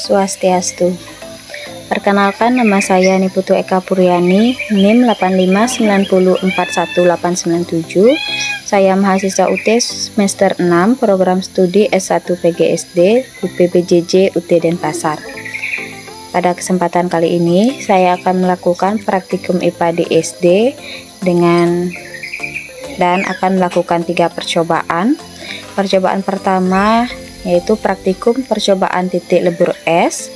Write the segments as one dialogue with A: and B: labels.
A: Swastiastu. Perkenalkan, nama saya Niputu Eka Puryani, NIM 859041897. Saya mahasiswa UT semester 6 program studi S1 PGSD UPBJJ UT Denpasar. Pada kesempatan kali ini saya akan melakukan praktikum IPA di SD dan akan melakukan 3 percobaan. Percobaan pertama yaitu praktikum percobaan titik lebur es.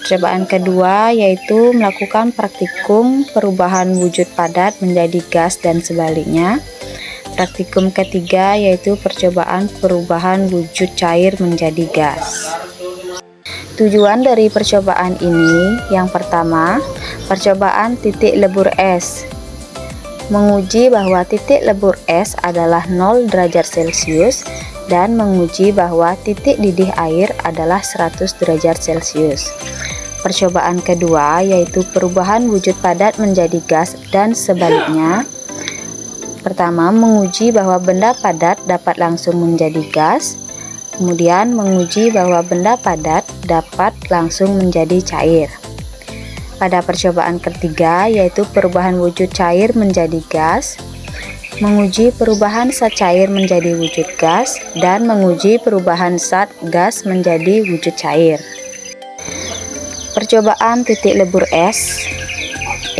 A: Percobaan kedua yaitu melakukan praktikum perubahan wujud padat menjadi gas dan sebaliknya. Praktikum ketiga yaitu percobaan perubahan wujud cair menjadi gas. Tujuan dari percobaan ini yang pertama, percobaan titik lebur es. Menguji bahwa titik lebur es adalah 0 derajat Celcius dan menguji bahwa titik didih air adalah 100 derajat Celcius. Percobaan kedua yaitu perubahan wujud padat menjadi gas dan sebaliknya. Pertama, menguji bahwa benda padat dapat langsung menjadi gas. Kemudian menguji bahwa benda padat dapat langsung menjadi cair. Pada percobaan ketiga yaitu perubahan wujud cair menjadi gas, menguji perubahan zat cair menjadi wujud gas, dan menguji perubahan zat gas menjadi wujud cair. Percobaan titik lebur es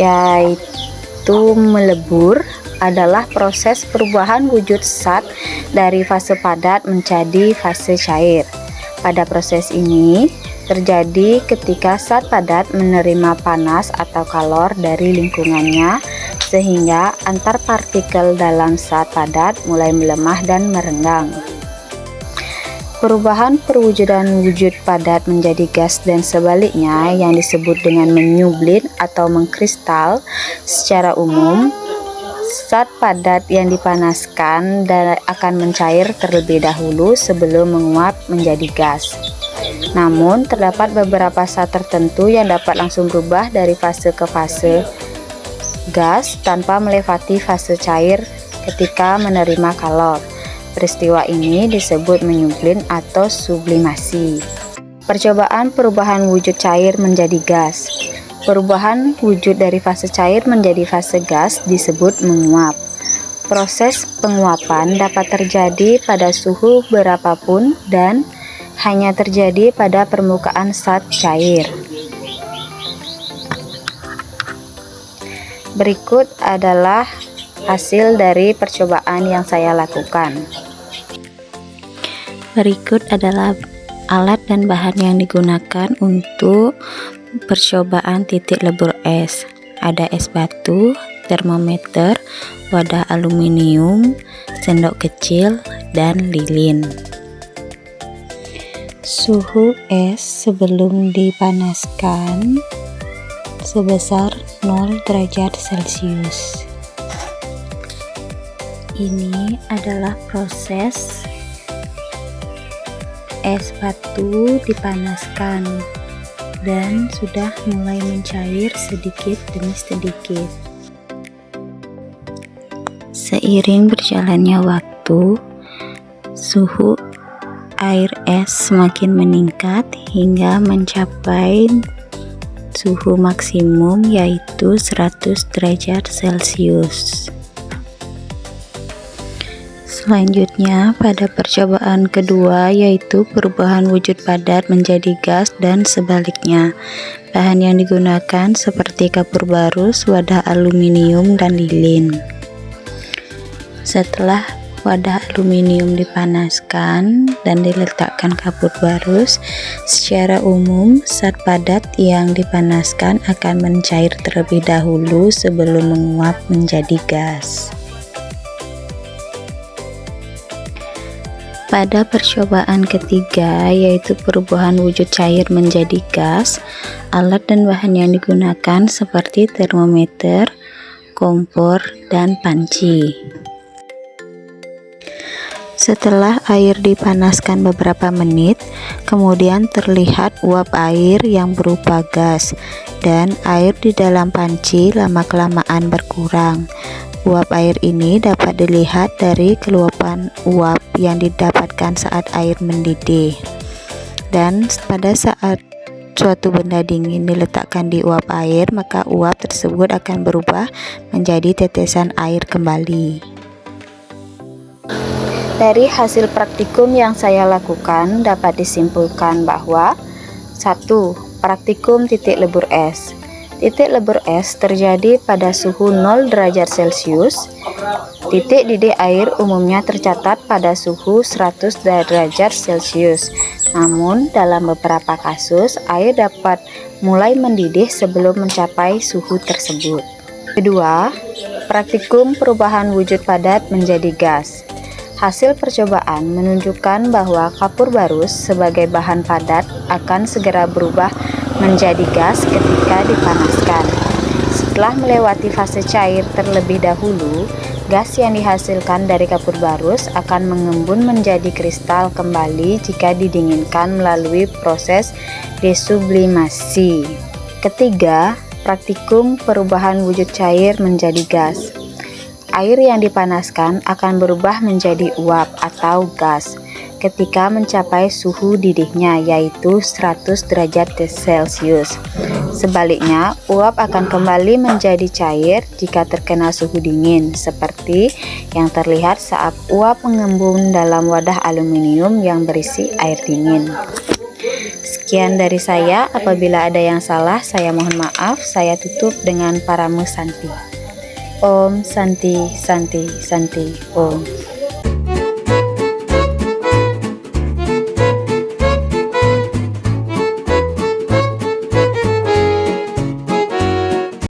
A: yaitu melebur adalah proses perubahan wujud zat dari fase padat menjadi fase cair. Pada proses ini terjadi ketika zat padat menerima panas atau kalor dari lingkungannya, sehingga antar partikel dalam zat padat mulai melemah dan merenggang. Perubahan perwujudan wujud padat menjadi gas dan sebaliknya yang disebut dengan menyublim atau mengkristal. Secara umum, zat padat yang dipanaskan dan akan mencair terlebih dahulu sebelum menguap menjadi gas. Namun, terdapat beberapa zat tertentu yang dapat langsung berubah dari fase ke fase gas tanpa melewati fase cair ketika menerima kalor. Peristiwa ini disebut menyublim atau sublimasi. Percobaan perubahan wujud cair menjadi gas. Perubahan wujud dari fase cair menjadi fase gas disebut menguap. Proses penguapan dapat terjadi pada suhu berapapun dan hanya terjadi pada permukaan zat cair. Berikut adalah hasil dari percobaan yang saya lakukan. Berikut adalah alat dan bahan yang digunakan untuk percobaan titik lebur es. Ada es batu, termometer, wadah aluminium, sendok kecil, dan lilin. Suhu es sebelum dipanaskan sebesar 0 derajat Celcius. Ini adalah proses es batu dipanaskan dan sudah mulai mencair sedikit demi sedikit. Seiring berjalannya waktu, suhu air es semakin meningkat hingga mencapai suhu maksimum yaitu 100 derajat Celcius. Selanjutnya, pada percobaan kedua yaitu perubahan wujud padat menjadi gas dan sebaliknya. Bahan yang digunakan seperti kapur barus, wadah aluminium, dan lilin. Setelah wadah aluminium dipanaskan dan diletakkan kapur barus, secara umum zat padat yang dipanaskan akan mencair terlebih dahulu sebelum menguap menjadi gas. Pada percobaan ketiga yaitu perubahan wujud cair menjadi gas, alat dan bahan yang digunakan seperti termometer, kompor, dan panci. Setelah air dipanaskan beberapa menit, kemudian terlihat uap air yang berupa gas dan air di dalam panci lama-kelamaan berkurang. Uap air ini dapat dilihat dari keluapan uap yang didapatkan saat air mendidih. Dan pada saat suatu benda dingin diletakkan di uap air, maka uap tersebut akan berubah menjadi tetesan air kembali. Dari hasil praktikum yang saya lakukan dapat disimpulkan bahwa 1. Praktikum titik lebur es. Titik lebur es terjadi pada suhu 0 derajat Celcius. Titik didih air umumnya tercatat pada suhu 100 derajat Celcius. Namun, dalam beberapa kasus, air dapat mulai mendidih sebelum mencapai suhu tersebut. Kedua, praktikum perubahan wujud padat menjadi gas. Hasil percobaan menunjukkan bahwa kapur barus sebagai bahan padat akan segera berubah menjadi gas ketika dipanaskan. Setelah melewati fase cair terlebih dahulu, gas yang dihasilkan dari kapur barus akan mengembun menjadi kristal kembali jika didinginkan melalui proses desublimasi. Ketiga, praktikum perubahan wujud cair menjadi gas. Air yang dipanaskan akan berubah menjadi uap atau gas ketika mencapai suhu didihnya, yaitu 100 derajat Celcius. Sebaliknya, uap akan kembali menjadi cair jika terkena suhu dingin, seperti yang terlihat saat uap mengembun dalam wadah aluminium yang berisi air dingin. Sekian dari saya. Apabila ada yang salah, saya mohon maaf. Saya tutup dengan Parame Santi. Om Santi Santi Santi Om.